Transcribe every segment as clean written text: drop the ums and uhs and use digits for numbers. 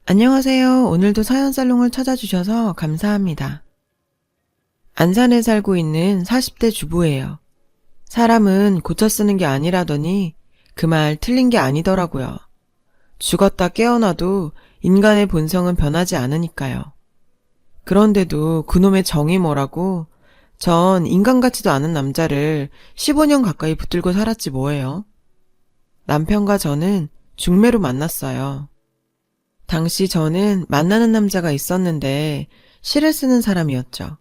안녕하세요. 오늘도 사연살롱을 찾아주셔서 감사합니다. 안산에 살고 있는 40대 주부예요. 사람은 고쳐 쓰는 게 아니라더니 그 말 틀린 게 아니더라고요. 죽었다 깨어나도 인간의 본성은 변하지 않으니까요. 그런데도 그놈의 정이 뭐라고 전 인간 같지도 않은 남자를 15년 가까이 붙들고 살았지 뭐예요. 남편과 저는 중매로 만났어요. 당시 저는 만나는 남자가 있었는데 시를 쓰는 사람이었죠.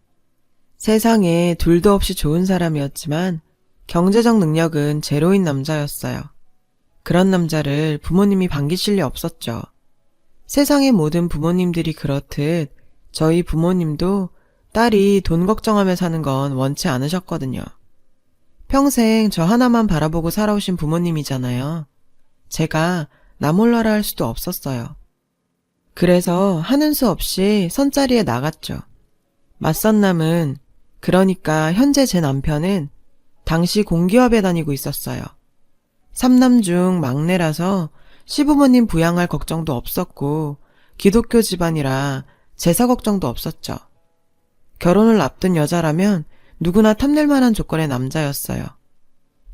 세상에 둘도 없이 좋은 사람이었지만 경제적 능력은 제로인 남자였어요. 그런 남자를 부모님이 반기실 리 없었죠. 세상의 모든 부모님들이 그렇듯 저희 부모님도 딸이 돈 걱정하며 사는 건 원치 않으셨거든요. 평생 저 하나만 바라보고 살아오신 부모님이잖아요. 제가 나 몰라라 할 수도 없었어요. 그래서 하는 수 없이 선자리에 나갔죠. 맞선 남은, 그러니까 현재 제 남편은 당시 공기업에 다니고 있었어요. 3남 중 막내라서 시부모님 부양할 걱정도 없었고 기독교 집안이라 제사 걱정도 없었죠. 결혼을 앞둔 여자라면 누구나 탐낼 만한 조건의 남자였어요.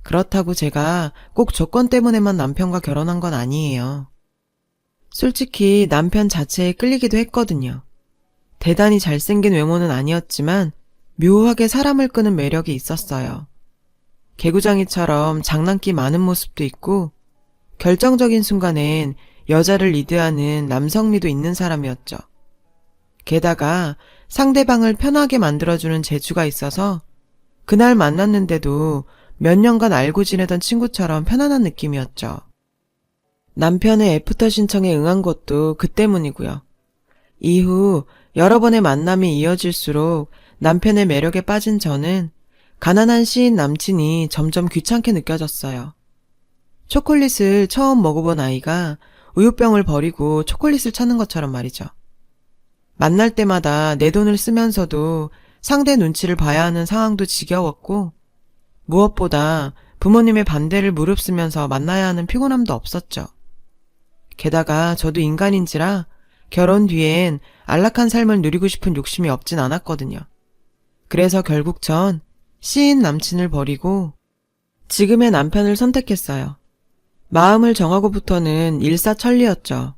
그렇다고 제가 꼭 조건 때문에만 남편과 결혼한 건 아니에요. 솔직히 남편 자체에 끌리기도 했거든요. 대단히 잘생긴 외모는 아니었지만 묘하게 사람을 끄는 매력이 있었어요. 개구장이처럼 장난기 많은 모습도 있고 결정적인 순간엔 여자를 리드하는 남성미도 있는 사람이었죠. 게다가 상대방을 편하게 만들어주는 재주가 있어서 그날 만났는데도 몇 년간 알고 지내던 친구처럼 편안한 느낌이었죠. 남편의 애프터 신청에 응한 것도 그 때문이고요. 이후 여러 번의 만남이 이어질수록 남편의 매력에 빠진 저는 가난한 시인 남친이 점점 귀찮게 느껴졌어요. 초콜릿을 처음 먹어본 아이가 우유병을 버리고 초콜릿을 찾는 것처럼 말이죠. 만날 때마다 내 돈을 쓰면서도 상대 눈치를 봐야 하는 상황도 지겨웠고 무엇보다 부모님의 반대를 무릅쓰면서 만나야 하는 피곤함도 없었죠. 게다가 저도 인간인지라 결혼 뒤엔 안락한 삶을 누리고 싶은 욕심이 없진 않았거든요. 그래서 결국 전 시인 남친을 버리고 지금의 남편을 선택했어요. 마음을 정하고부터는 일사천리였죠.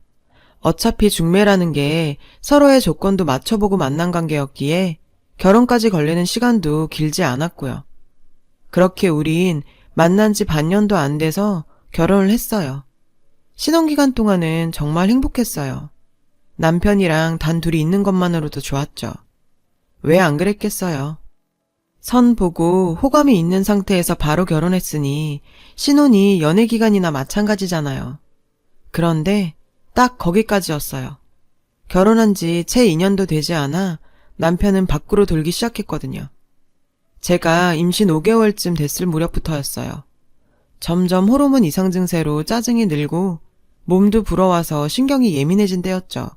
어차피 중매라는 게 서로의 조건도 맞춰보고 만난 관계였기에 결혼까지 걸리는 시간도 길지 않았고요. 그렇게 우린 만난 지 반년도 안 돼서 결혼을 했어요. 신혼기간 동안은 정말 행복했어요. 남편이랑 단 둘이 있는 것만으로도 좋았죠. 왜 안 그랬겠어요. 선 보고 호감이 있는 상태에서 바로 결혼했으니 신혼이 연애기간이나 마찬가지잖아요. 그런데 딱 거기까지였어요. 결혼한 지 채 2년도 되지 않아 남편은 밖으로 돌기 시작했거든요. 제가 임신 5개월쯤 됐을 무렵부터였어요. 점점 호르몬 이상 증세로 짜증이 늘고 몸도 불어와서 신경이 예민해진 때였죠.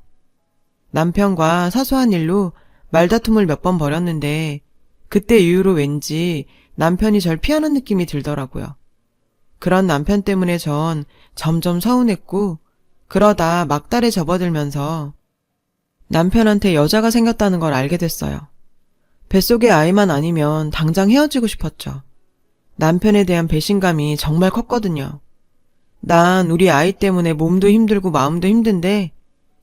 남편과 사소한 일로 말다툼을 몇 번 벌였는데 그때 이후로 왠지 남편이 절 피하는 느낌이 들더라고요. 그런 남편 때문에 전 점점 서운했고 그러다 막달에 접어들면서 남편한테 여자가 생겼다는 걸 알게 됐어요. 뱃속의 아이만 아니면 당장 헤어지고 싶었죠. 남편에 대한 배신감이 정말 컸거든요. 난 우리 아이 때문에 몸도 힘들고 마음도 힘든데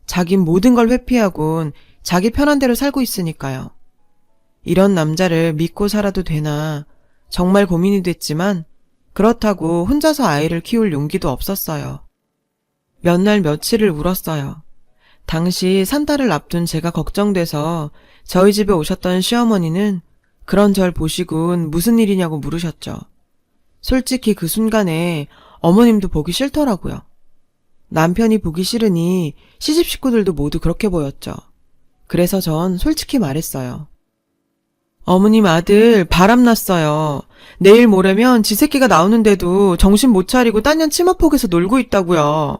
자긴 모든 걸 회피하곤 자기 편한 대로 살고 있으니까요. 이런 남자를 믿고 살아도 되나 정말 고민이 됐지만 그렇다고 혼자서 아이를 키울 용기도 없었어요. 몇 날 며칠을 울었어요. 당시 산달을 앞둔 제가 걱정돼서 저희 집에 오셨던 시어머니는 그런 절 보시곤 무슨 일이냐고 물으셨죠. 솔직히 그 순간에 어머님도 보기 싫더라고요. 남편이 보기 싫으니 시집 식구들도 모두 그렇게 보였죠. 그래서 전 솔직히 말했어요. 어머님 아들 바람났어요. 내일 모레면 지 새끼가 나오는데도 정신 못 차리고 딴 년 치마폭에서 놀고 있다고요.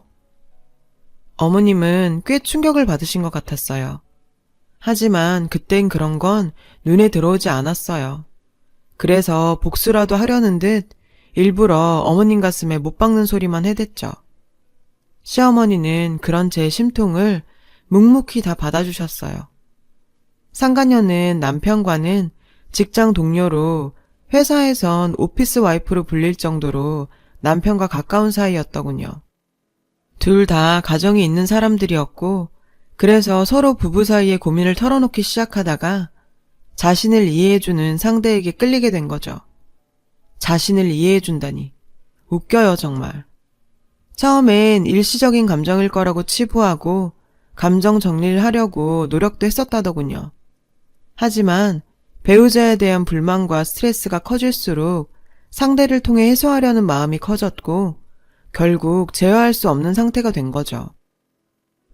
어머님은 꽤 충격을 받으신 것 같았어요. 하지만 그땐 그런 건 눈에 들어오지 않았어요. 그래서 복수라도 하려는 듯 일부러 어머님 가슴에 못 박는 소리만 해댔죠. 시어머니는 그런 제 심통을 묵묵히 다 받아주셨어요. 상간녀는 남편과는 직장 동료로 회사에선 오피스 와이프로 불릴 정도로 남편과 가까운 사이였더군요. 둘 다 가정이 있는 사람들이었고 그래서 서로 부부 사이의 고민을 털어놓기 시작하다가 자신을 이해해주는 상대에게 끌리게 된 거죠. 자신을 이해해준다니. 웃겨요, 정말. 처음엔 일시적인 감정일 거라고 치부하고 감정 정리를 하려고 노력도 했었다더군요. 하지만 배우자에 대한 불만과 스트레스가 커질수록 상대를 통해 해소하려는 마음이 커졌고 결국 제어할 수 없는 상태가 된 거죠.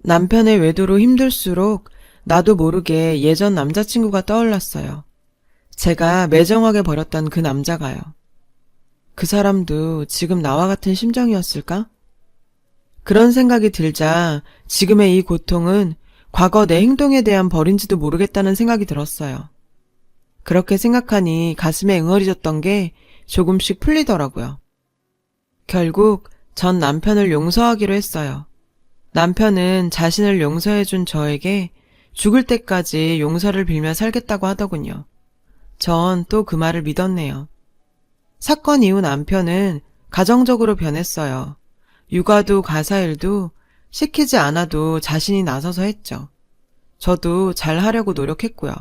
남편의 외도로 힘들수록 나도 모르게 예전 남자친구가 떠올랐어요. 제가 매정하게 버렸던 그 남자가요. 그 사람도 지금 나와 같은 심정이었을까? 그런 생각이 들자 지금의 이 고통은 과거 내 행동에 대한 벌인지도 모르겠다는 생각이 들었어요. 그렇게 생각하니 가슴에 응어리졌던 게 조금씩 풀리더라고요. 결국 전 남편을 용서하기로 했어요. 남편은 자신을 용서해준 저에게 죽을 때까지 용서를 빌며 살겠다고 하더군요. 전 또 그 말을 믿었네요. 사건 이후 남편은 가정적으로 변했어요. 육아도 가사일도 시키지 않아도 자신이 나서서 했죠. 저도 잘하려고 노력했고요.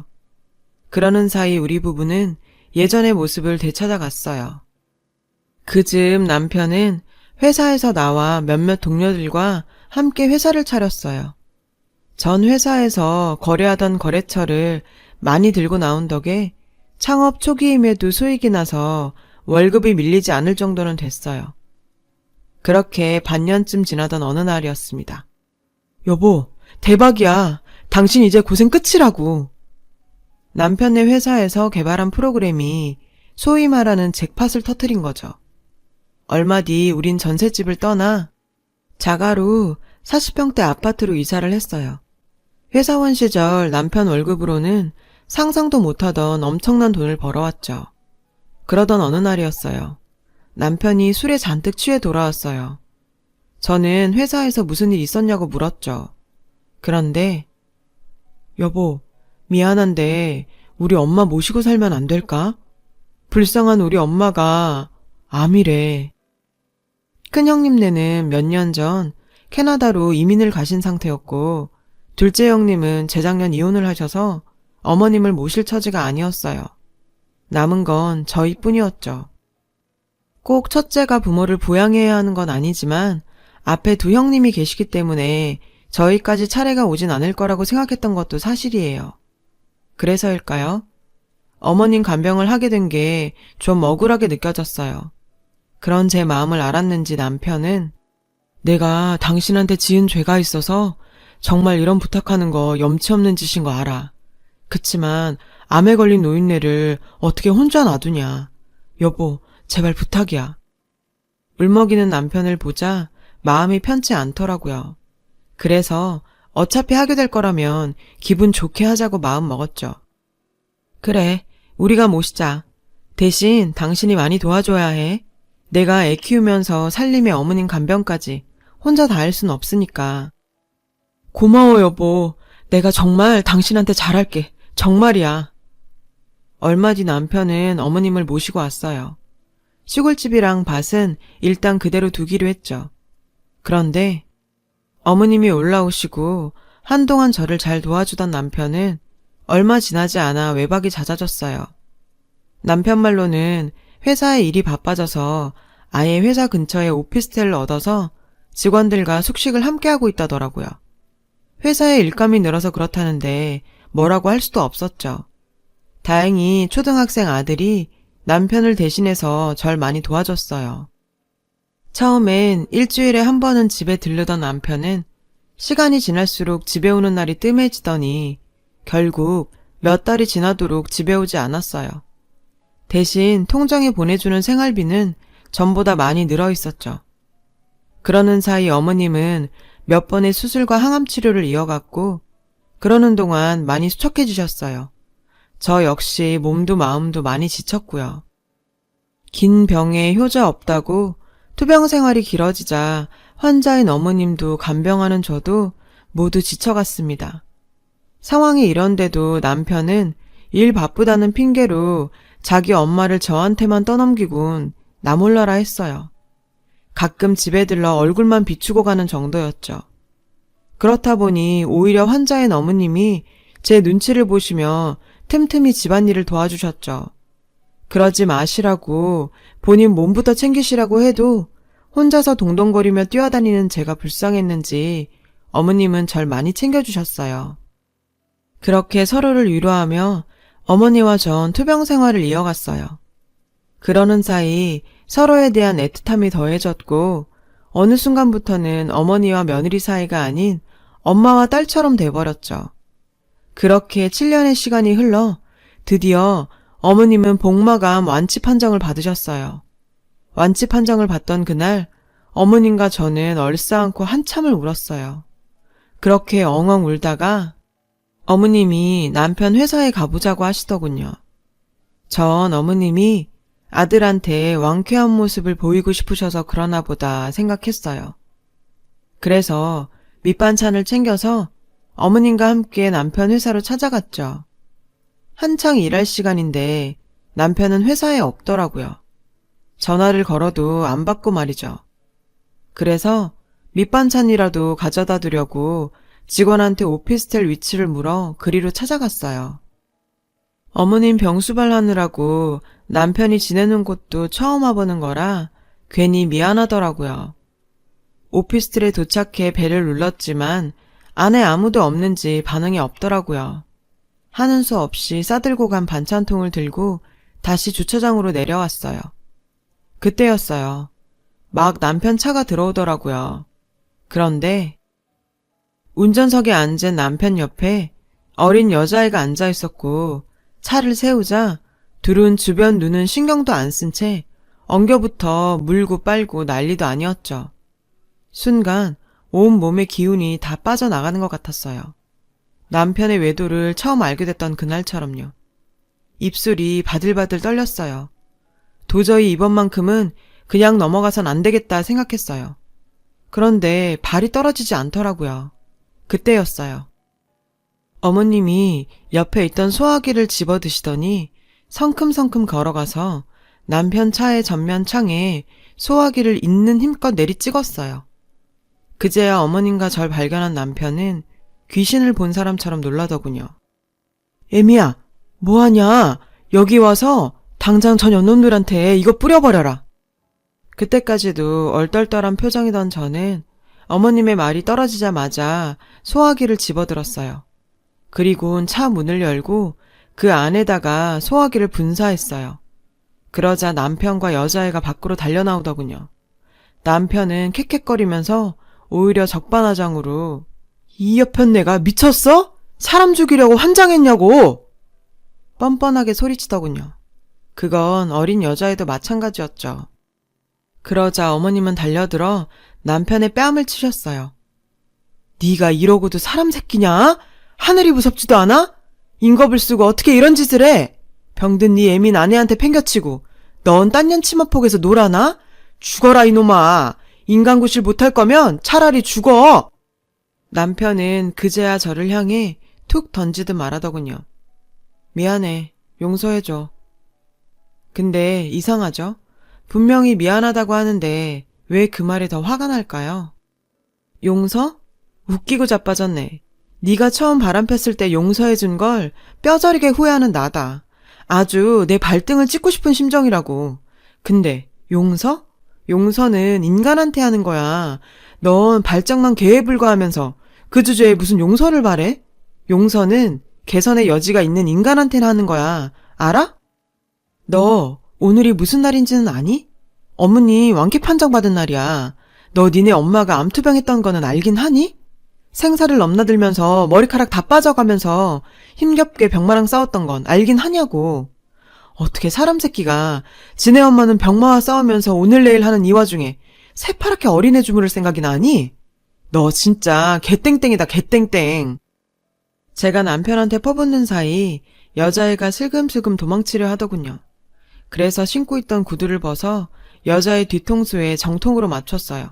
그러는 사이 우리 부부는 예전의 모습을 되찾아갔어요. 그즈음 남편은 회사에서 나와 몇몇 동료들과 함께 회사를 차렸어요. 전 회사에서 거래하던 거래처를 많이 들고 나온 덕에 창업 초기임에도 수익이 나서 월급이 밀리지 않을 정도는 됐어요. 그렇게 반년쯤 지나던 어느 날이었습니다. 여보, 대박이야. 당신 이제 고생 끝이라고. 남편네 회사에서 개발한 프로그램이 소위 말하는 잭팟을 터뜨린 거죠. 얼마 뒤 우린 전셋집을 떠나 자가로 40평대 아파트로 이사를 했어요. 회사원 시절 남편 월급으로는 상상도 못하던 엄청난 돈을 벌어왔죠. 그러던 어느 날이었어요. 남편이 술에 잔뜩 취해 돌아왔어요. 저는 회사에서 무슨 일 있었냐고 물었죠. 그런데 여보, 미안한데 우리 엄마 모시고 살면 안 될까? 불쌍한 우리 엄마가 암이래. 큰형님네는 몇 년 전 캐나다로 이민을 가신 상태였고 둘째 형님은 재작년 이혼을 하셔서 어머님을 모실 처지가 아니었어요. 남은 건 저희뿐이었죠. 꼭 첫째가 부모를 부양해야 하는 건 아니지만 앞에 두 형님이 계시기 때문에 저희까지 차례가 오진 않을 거라고 생각했던 것도 사실이에요. 그래서일까요? 어머님 간병을 하게 된 게 좀 억울하게 느껴졌어요. 그런 제 마음을 알았는지 남편은 내가 당신한테 지은 죄가 있어서 정말 이런 부탁하는 거 염치 없는 짓인 거 알아. 그치만 암에 걸린 노인네를 어떻게 혼자 놔두냐. 여보, 제발 부탁이야. 울먹이는 남편을 보자 마음이 편치 않더라고요. 그래서 어차피 하게 될 거라면 기분 좋게 하자고 마음 먹었죠. 그래, 우리가 모시자. 대신 당신이 많이 도와줘야 해. 내가 애 키우면서 살림에 어머님 간병까지 혼자 다 할 순 없으니까. 고마워 여보. 내가 정말 당신한테 잘할게. 정말이야. 얼마 뒤 남편은 어머님을 모시고 왔어요. 시골집이랑 밭은 일단 그대로 두기로 했죠. 그런데 어머님이 올라오시고 한동안 저를 잘 도와주던 남편은 얼마 지나지 않아 외박이 잦아졌어요. 남편 말로는 회사에 일이 바빠져서 아예 회사 근처에 오피스텔을 얻어서 직원들과 숙식을 함께하고 있다더라고요. 회사에 일감이 늘어서 그렇다는데 뭐라고 할 수도 없었죠. 다행히 초등학생 아들이 남편을 대신해서 절 많이 도와줬어요. 처음엔 일주일에 한 번은 집에 들르던 남편은 시간이 지날수록 집에 오는 날이 뜸해지더니 결국 몇 달이 지나도록 집에 오지 않았어요. 대신 통장에 보내주는 생활비는 전보다 많이 늘어 있었죠. 그러는 사이 어머님은 몇 번의 수술과 항암 치료를 이어갔고 그러는 동안 많이 수척해지셨어요. 저 역시 몸도 마음도 많이 지쳤고요. 긴 병에 효자 없다고 투병 생활이 길어지자 환자인 어머님도 간병하는 저도 모두 지쳐갔습니다. 상황이 이런데도 남편은 일 바쁘다는 핑계로 자기 엄마를 저한테만 떠넘기곤 나 몰라라 했어요. 가끔 집에 들러 얼굴만 비추고 가는 정도였죠. 그렇다 보니 오히려 환자인 어머님이 제 눈치를 보시며 틈틈이 집안일을 도와주셨죠. 그러지 마시라고 본인 몸부터 챙기시라고 해도 혼자서 동동거리며 뛰어다니는 제가 불쌍했는지 어머님은 절 많이 챙겨주셨어요. 그렇게 서로를 위로하며 어머니와 전 투병 생활을 이어갔어요. 그러는 사이 서로에 대한 애틋함이 더해졌고 어느 순간부터는 어머니와 며느리 사이가 아닌 엄마와 딸처럼 돼버렸죠. 그렇게 7년의 시간이 흘러 드디어 어머님은 복마감 완치 판정을 받으셨어요. 완치 판정을 받던 그날 어머님과 저는 얼싸안고 한참을 울었어요. 그렇게 엉엉 울다가 어머님이 남편 회사에 가보자고 하시더군요. 전 어머님이 아들한테 왕쾌한 모습을 보이고 싶으셔서 그러나 보다 생각했어요. 그래서 밑반찬을 챙겨서 어머님과 함께 남편 회사로 찾아갔죠. 한창 일할 시간인데 남편은 회사에 없더라고요. 전화를 걸어도 안 받고 말이죠. 그래서 밑반찬이라도 가져다 두려고 직원한테 오피스텔 위치를 물어 그리로 찾아갔어요. 어머님 병수발하느라고 남편이 지내는 곳도 처음 와보는 거라 괜히 미안하더라고요. 오피스텔에 도착해 벨을 눌렀지만 안에 아무도 없는지 반응이 없더라고요. 하는 수 없이 싸들고 간 반찬통을 들고 다시 주차장으로 내려왔어요. 그때였어요. 막 남편 차가 들어오더라고요. 그런데 운전석에 앉은 남편 옆에 어린 여자아이가 앉아 있었고 차를 세우자 둘은 주변 눈은 신경도 안 쓴 채 엉겨부터 물고 빨고 난리도 아니었죠. 순간 온 몸의 기운이 다 빠져나가는 것 같았어요. 남편의 외도를 처음 알게 됐던 그날처럼요. 입술이 바들바들 떨렸어요. 도저히 이번만큼은 그냥 넘어가선 안 되겠다 생각했어요. 그런데 발이 떨어지지 않더라고요. 그때였어요. 어머님이 옆에 있던 소화기를 집어드시더니 성큼성큼 걸어가서 남편 차의 전면 창에 소화기를 있는 힘껏 내리 찍었어요. 그제야 어머님과 절 발견한 남편은 귀신을 본 사람처럼 놀라더군요. 애미야, 뭐하냐? 여기 와서 당장 전 연놈들한테 이거 뿌려버려라. 그때까지도 얼떨떨한 표정이던 저는 어머님의 말이 떨어지자마자 소화기를 집어들었어요. 그리곤 차 문을 열고 그 안에다가 소화기를 분사했어요. 그러자 남편과 여자애가 밖으로 달려나오더군요. 남편은 캑캑거리면서 오히려 적반하장으로 이 여편네가 미쳤어? 사람 죽이려고 환장했냐고! 뻔뻔하게 소리치더군요. 그건 어린 여자애도 마찬가지였죠. 그러자 어머님은 달려들어 남편의 뺨을 치셨어요. 네가 이러고도 사람 새끼냐? 하늘이 무섭지도 않아? 인겁을 쓰고 어떻게 이런 짓을 해? 병든 네 애민 아내한테 팽겨치고 넌 딴년 치마폭에서 놀아나? 죽어라 이놈아. 인간구실 못할 거면 차라리 죽어. 남편은 그제야 저를 향해 툭 던지듯 말하더군요. 미안해. 용서해줘. 근데 이상하죠? 분명히 미안하다고 하는데 왜 그 말에 더 화가 날까요? 용서? 웃기고 자빠졌네. 네가 처음 바람 폈을 때 용서해준 걸 뼈저리게 후회하는 나다. 아주 내 발등을 찍고 싶은 심정이라고. 근데 용서? 용서는 인간한테 하는 거야. 넌 발정난 개에 불과하면서 그 주제에 무슨 용서를 바래? 용서는 개선의 여지가 있는 인간한테나 하는 거야. 알아? 너 오늘이 무슨 날인지는 아니? 어머니 완쾌 판정 받은 날이야. 너 니네 엄마가 암투병 했던 거는 알긴 하니? 생사를 넘나들면서 머리카락 다 빠져가면서 힘겹게 병마랑 싸웠던 건 알긴 하냐고. 어떻게 사람 새끼가 지네 엄마는 병마와 싸우면서 오늘 내일 하는 이 와중에 새파랗게 어린애 주무를 생각이나 하니? 너 진짜 개땡땡이다 개땡땡. 제가 남편한테 퍼붓는 사이 여자애가 슬금슬금 도망치려 하더군요. 그래서 신고 있던 구두를 벗어 여자의 뒤통수에 정통으로 맞췄어요.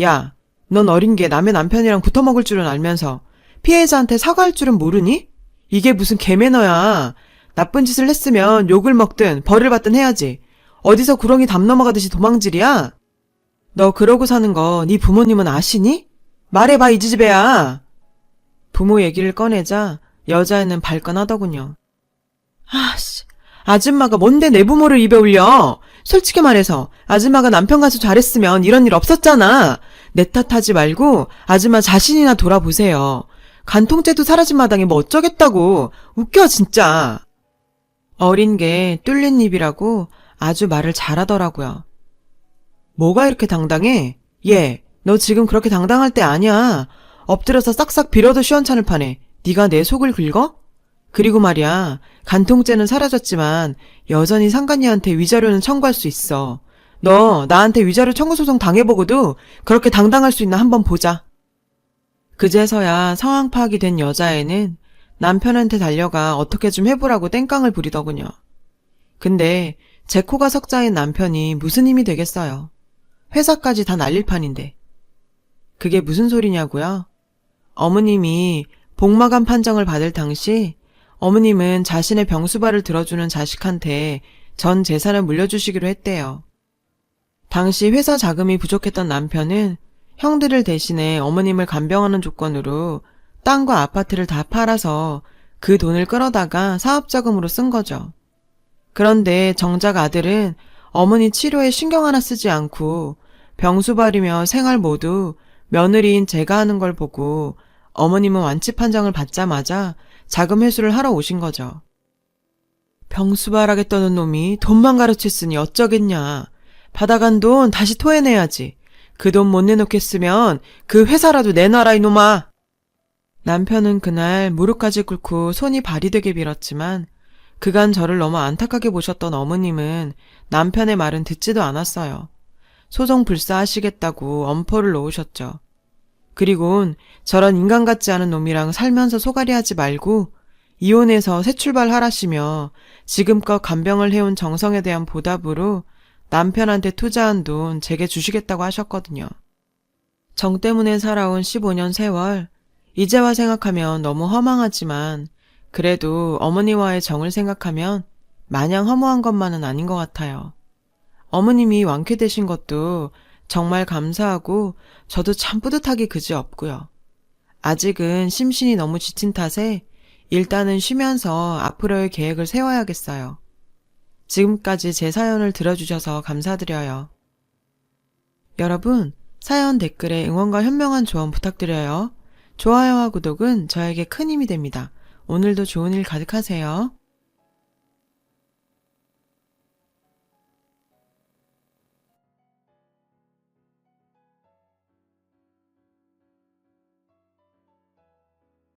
야, 넌 어린 게 남의 남편이랑 붙어먹을 줄은 알면서 피해자한테 사과할 줄은 모르니? 이게 무슨 개매너야. 나쁜 짓을 했으면 욕을 먹든 벌을 받든 해야지. 어디서 구렁이 담 넘어가듯이 도망질이야? 너 그러고 사는 거 네 부모님은 아시니? 말해봐 이 지지배야. 부모 얘기를 꺼내자 여자애는 발끈하더군요. 아씨, 아줌마가 뭔데 내 부모를 입에 올려. 솔직히 말해서 아줌마가 남편 가서 잘했으면 이런 일 없었잖아. 내 탓하지 말고 아줌마 자신이나 돌아보세요. 간통죄도 사라진 마당에 뭐 어쩌겠다고. 웃겨 진짜. 어린 게 뚫린 입이라고 아주 말을 잘하더라고요. 뭐가 이렇게 당당해? 얘, 너 지금 그렇게 당당할 때 아니야. 엎드려서 싹싹 빌어도 시원찮을 판에 네가 내 속을 긁어? 그리고 말이야, 간통죄는 사라졌지만 여전히 상간녀한테 위자료는 청구할 수 있어. 너 나한테 위자료 청구 소송 당해보고도 그렇게 당당할 수 있나 한번 보자. 그제서야 상황 파악이 된 여자애는 남편한테 달려가 어떻게 좀 해보라고 땡깡을 부리더군요. 근데 제 코가 석자인 남편이 무슨 힘이 되겠어요. 회사까지 다 날릴 판인데. 그게 무슨 소리냐고요? 어머님이 복마감 판정을 받을 당시 어머님은 자신의 병수발을 들어주는 자식한테 전 재산을 물려주시기로 했대요. 당시 회사 자금이 부족했던 남편은 형들을 대신해 어머님을 간병하는 조건으로 땅과 아파트를 다 팔아서 그 돈을 끌어다가 사업자금으로 쓴 거죠. 그런데 정작 아들은 어머니 치료에 신경 하나 쓰지 않고 병수발이며 생활 모두 며느리인 제가 하는 걸 보고 어머님은 완치 판정을 받자마자 자금 회수를 하러 오신 거죠. 병수발하겠다는 놈이 돈만 가르쳤으니 어쩌겠냐. 받아간 돈 다시 토해내야지. 그 돈 못 내놓겠으면 그 회사라도 내놔라 이놈아. 남편은 그날 무릎까지 꿇고 손이 발이 되게 빌었지만 그간 저를 너무 안타깝게 보셨던 어머님은 남편의 말은 듣지도 않았어요. 소송 불사하시겠다고 엄포를 놓으셨죠. 그리곤 저런 인간 같지 않은 놈이랑 살면서 소갈이하지 말고 이혼해서 새 출발하라시며 지금껏 간병을 해온 정성에 대한 보답으로 남편한테 투자한 돈 제게 주시겠다고 하셨거든요. 정 때문에 살아온 15년 세월, 이제와 생각하면 너무 허망하지만 그래도 어머니와의 정을 생각하면 마냥 허무한 것만은 아닌 것 같아요. 어머님이 완쾌되신 것도 정말 감사하고 저도 참 뿌듯하기 그지없고요. 아직은 심신이 너무 지친 탓에 일단은 쉬면서 앞으로의 계획을 세워야겠어요. 지금까지 제 사연을 들어주셔서 감사드려요. 여러분, 사연 댓글에 응원과 현명한 조언 부탁드려요. 좋아요와 구독은 저에게 큰 힘이 됩니다. 오늘도 좋은 일 가득하세요.